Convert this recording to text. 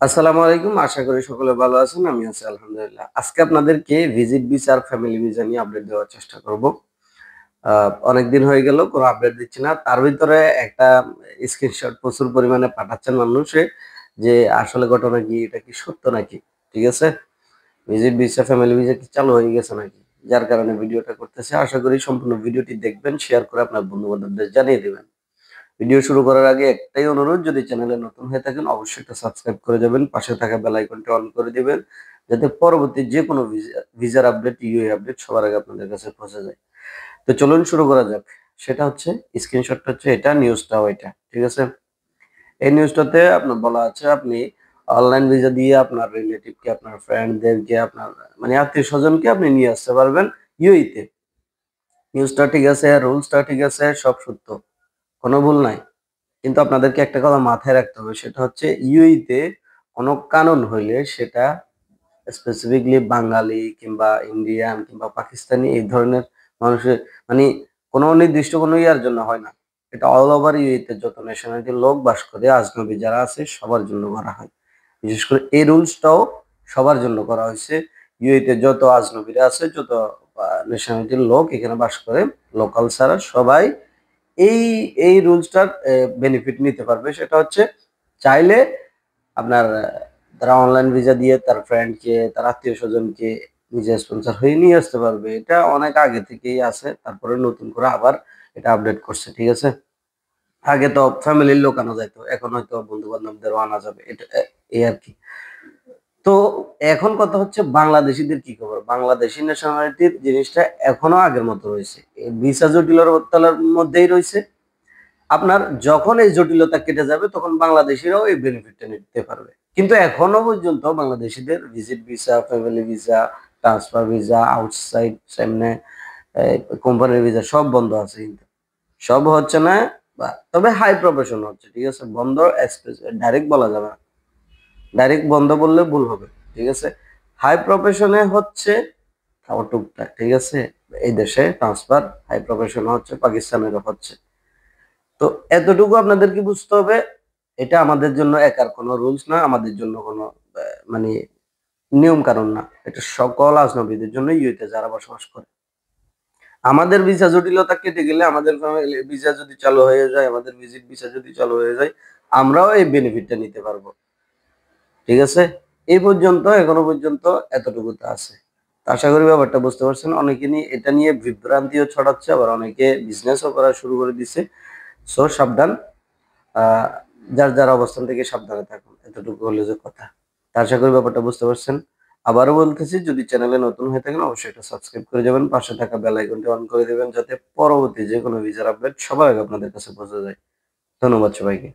আসসালামু আলাইকুম। আশা করি সকলে ভালো আছেন। আমি আছি আলহামদুলিল্লাহ। আজকে আপনাদেরকে ভিজিট ভিসা আর ফ্যামিলি ভিসা নিয়ে আপডেট দেওয়ার চেষ্টা করব। অনেকদিন হয়ে গেল কোনো আপডেট দিচ্ছি না। তার ভিতরে একটা স্ক্রিনশট প্রচুর পরিমাণে পাঠাচ্ছেন মানুষে যে আসলে ঘটনা কি, এটা কি সত্য নাকি? ঠিক আছে? ভিজিট ভিসা, ফ্যামিলি ভিসা কি চালু হয়ে গেছে নাকি? যার কারণে ভিডিওটা করতেছি। আশা করি সম্পূর্ণ ভিডিওটি দেখবেন, শেয়ার করে আপনার বন্ধু-বান্ধবদের জানিয়ে দিবেন। ভিডিও শুরু করার আগে একটাই অনুরোধ, যদি চ্যানেলে নতুন হয়ে থাকেন অবশ্যই একটা সাবস্ক্রাইব করে যাবেন, পাশে থাকা বেল আইকনটা অন করে দিবেন, যাতে পরবর্তী যে কোনো ভিসার আপডেট, ইউএ আপডেট সবার আগে আপনাদের কাছে পৌঁছে যায়। তো চলুন শুরু করা যাক। সেটা হচ্ছে, স্ক্রিনশটটা হচ্ছে এটা, নিউজটাও এটা। ঠিক আছে? এই নিউজটাতে আপনার বলা আছে আপনি অনলাইন ভিসা দিয়ে আপনার রিলেটিভকে, আপনার ফ্রেন্ডদেরকে, আপনার মানে আত্মীয়-স্বজনকে আপনি নিয়ে আসতে পারবেন ইউএই তে। নিউজটা ঠিক আছে, রুলসটা ঠিক আছে, সব সত্য। কোনো ভুল নাই। কিন্তু আপনাদেরকে একটা কথা মাথায় রাখতে হবে, সেটা হচ্ছে ইউএই তে কোনো কানুন হইলে সেটা স্পেসিফিকলি বাঙালি কিংবা ইন্ডিয়ান কিংবা পাকিস্তানি এই ধরনের মানুষের মানে কোনো নির্দিষ্ট কোনো ইয়ার জন্য হয় না। এটা অল ওভার ইউএই তে যত ন্যাশনালিটির লোক বাস করে, আজনবি যারা আছে সবার জন্য করা হয়। বিশেষ করে এই রুলসটাও সবার জন্য করা হয়েছে। ইউএই তে যত আজনবিরা আছে, যত ন্যাশনালিটির লোক এখানে বাস করে, লোকাল ছাড়া সবাই এই এই রুলসটার বেনিফিট নিতে পারবে। সেটা হচ্ছে চাইলে আপনার তারা অনলাইন ভিসা দিয়ে তার ফ্রেন্ডকে, তার আত্মীয়-স্বজনকে নিজে স্পন্সর হয়ে নিয়ে আসতে পারবে। এটা অনেক আগে থেকেই আছে। তারপরে নতুন করে আবার এটা আপডেট করছে। ঠিক আছে? আগে তো ফ্যামিলির লোক আনা যাইত। এখন হয়তো বন্ধু-বান্ধবদেরও আনা যাবে। এটা এই আরকি। তো এখন কথা হচ্ছে বাংলাদেশীদের কি খবর? বাংলাদেশী ন্যাশনালিটির জিনিসটা এখনো আগের মতো রয়েছে। এই ভিসা জটিলতার মধ্যেই রয়েছে। আপনার যখন এই জটিলতা কেটে যাবে তখন বাংলাদেশীরাও এই বেনিফিটটা নিতে পারবে। কিন্তু এখনো পর্যন্ত বাংলাদেশীদের visit visa, family visa, transfer visa, outside এমনে কোম্পানির ভিসা সব বন্ধ আছে কিন্তু। সব হচ্ছে না, তবে হাই প্রফেশন হচ্ছে। ঠিক আছে? বন্ধ ডাইরেক্ট বলা যাবে না। ডাইরেক্ট বন্ধ বললে ভুল হবে। ঠিক আছে? হাই প্রফেশনে হচ্ছে তাও টুকটাক। ঠিক আছে? এই দেশে ট্রান্সফার হাই প্রফেশন হচ্ছে, পাকিস্তানেরও হচ্ছে। তো এতটুকু আপনাদেরকে বুঝতে হবে, এটা আমাদের জন্য একার কোনো রুলস না, আমাদের জন্য কোনো মানে নিয়ম কানুন না। এটা সকল আজনবীদের জন্য ইউএতে যারা বসবাস করে। আমাদের ভিসা জটিলতা কেটে গেলে, আমাদের ফ্যামিলি ভিসা যদি চালু হয়ে যায়, আমাদের ভিজিট ভিসা যদি চালু হয়ে যায়, আমরাও এই বেনিফিটটা নিতে পারবো। ঠিক আছে? এই পর্যন্ত, এখনো পর্যন্ত এতটুকুতে আছে। তো আশা করি ব্যাপারটা বুঝতে পারছেন। অনেকে নিয়ে এটা নিয়ে বিভ্রান্তিও ছড়াচ্ছে, আবার অনেকে বিজনেসও করা শুরু করে দিছে। সো সাবধান। আ যার অবস্থান থেকে সাবধানে থাকুন। এতটুকু হলো যে কথা। তা আশা করি ব্যাপারটা বুঝতে পারছেন। আবারও বলতেছি, যদি চ্যানেলে নতুন হয়ে থাকেন অবশ্যই এটা সাবস্ক্রাইব করে যাবেন। পাশে থাকা বেল আইকনটি অন করে দিবেন, যাতে পরবর্তী যেকোনো ভিসার আপডেট সবার আগে আপনাদের কাছে পৌঁছে যায়। ধন্যবাদ সবাইকে।